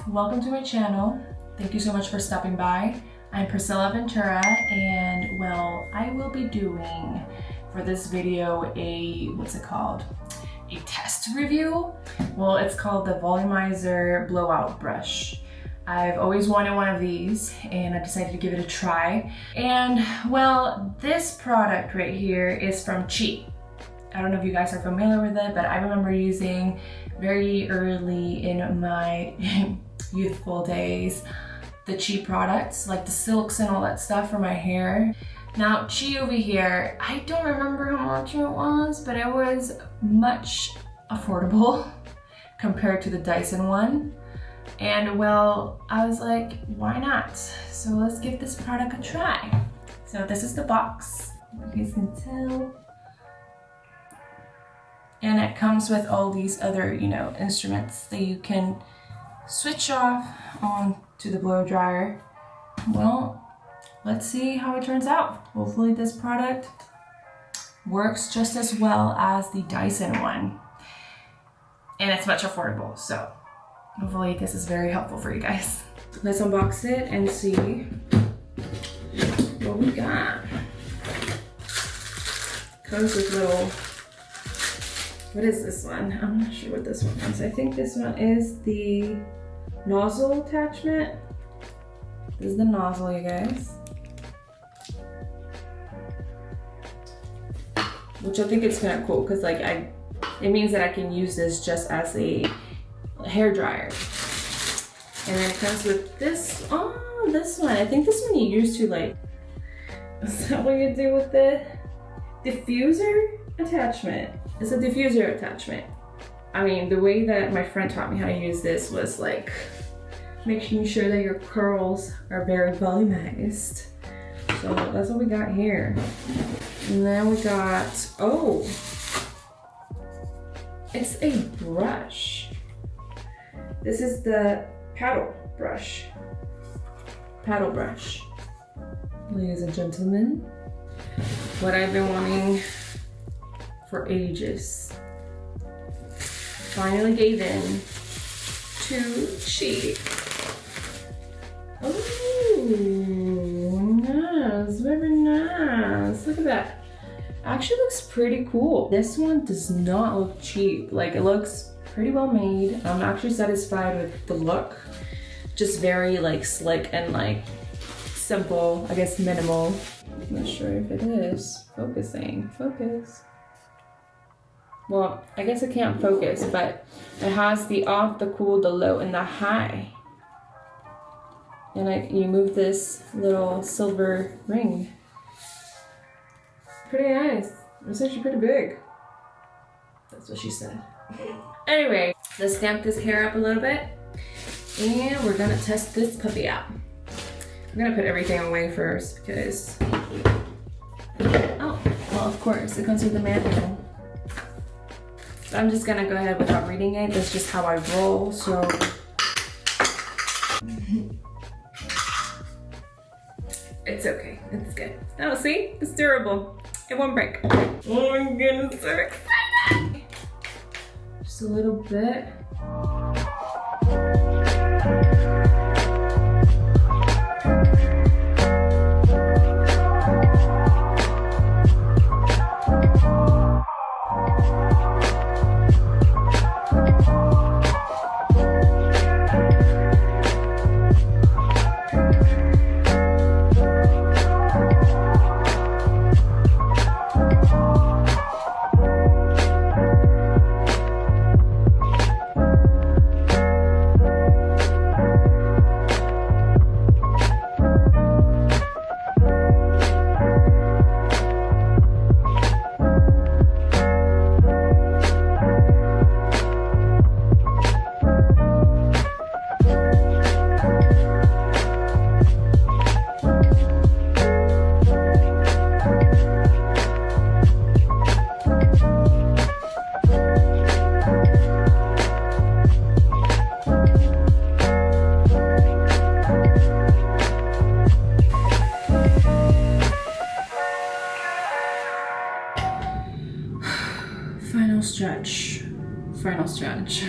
Welcome to my channel. Thank you so much for stopping by. I'm Priscilla Ventura, and well, I will be doing for this video a test review. Well, it's called the Volumizer Blowout Brush. I've always wanted one of these and I decided to give it a try. And well, this product right here is from Cheap. I don't know if you guys are familiar with it, but I remember using very early in my youthful days the Cheap products, like the silks and all that stuff for my hair. Now Chi over here, I don't remember how much it was, but it was much affordable compared to the Dyson one. And well, I was like, why not? So let's give this product a try. So this is the box, you guys can tell. And it comes with all these other, instruments that you can switch off on to the blow dryer. Well, let's see how it turns out. Hopefully this product works just as well as the Dyson one. And it's much affordable, so hopefully this is very helpful for you guys. Let's unbox it and see what we got. Comes with little, what is this one? I'm not sure what this one is. I think this one is the nozzle attachment. This is the nozzle, you guys. Which I think it's kind of cool because it means that I can use this just as a hair dryer. And then it comes with this, this one. I think this one you use to is that what you do with the diffuser attachment? It's a diffuser attachment. I mean, the way that my friend taught me how to use this was making sure that your curls are very volumized. So that's what we got here. And then we got, it's a brush. This is the paddle brush. Paddle brush. Ladies and gentlemen, what I've been wanting for ages. Finally gave in to Cheap. Oh, nice, very nice. Look at that. Actually looks pretty cool. This one does not look cheap. It looks pretty well made. I'm actually satisfied with the look. Just very slick and simple, I guess minimal. I'm not sure if it is focusing. Focus. Well, I guess it can't focus, but it has the off, the cool, the low, and the high. And you move this little silver ring. Pretty nice. It's actually pretty big. That's what she said. Anyway, let's stamp this hair up a little bit. And we're gonna test this puppy out. I'm gonna put everything away first because, well, of course, it comes with the manual. So I'm just gonna go ahead without reading it. That's just how I roll, so. It's okay, it's good. Oh, see, it's durable. It won't break. Oh my goodness, so excited. Just a little bit. Final stretch. Final stretch.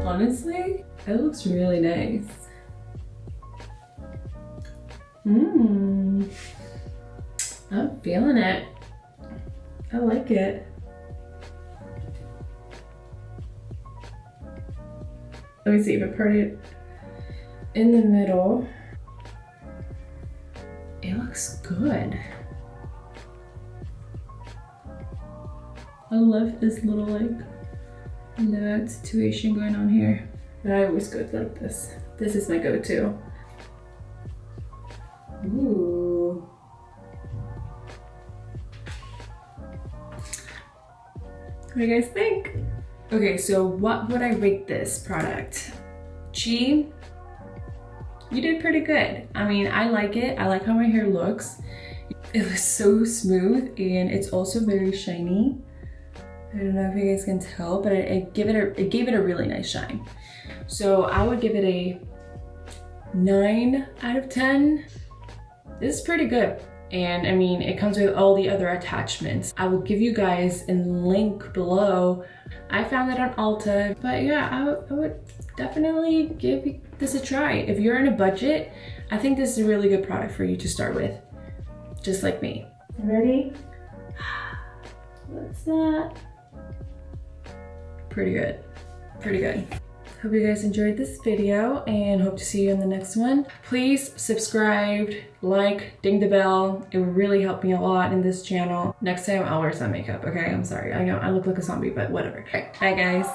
Honestly, it looks really nice. I'm feeling it. I like it. Let me see if I put it in the middle. It looks good. I love this little like blowout situation going on here. But I always go like this. This is my go-to. Ooh. What do you guys think? Okay, so what would I rate this product? Chi, you did pretty good. I mean, I like it. I like how my hair looks. It looks so smooth and it's also very shiny. I don't know if you guys can tell, but it gave it a really nice shine. So I would give it a 9 out of 10. This is pretty good. And I mean, it comes with all the other attachments. I will give you guys a link below. I found it on ULTA, but yeah, I would definitely give this a try. If you're in a budget, I think this is a really good product for you to start with, just like me. Ready? What's that? Pretty good, pretty good. Hope you guys enjoyed this video and hope to see you in the next one. Please subscribe, like, ding the bell. It would really help me a lot in this channel. Next time I'll wear some makeup, okay? I'm sorry. I know I look like a zombie, but whatever. Okay. Bye guys.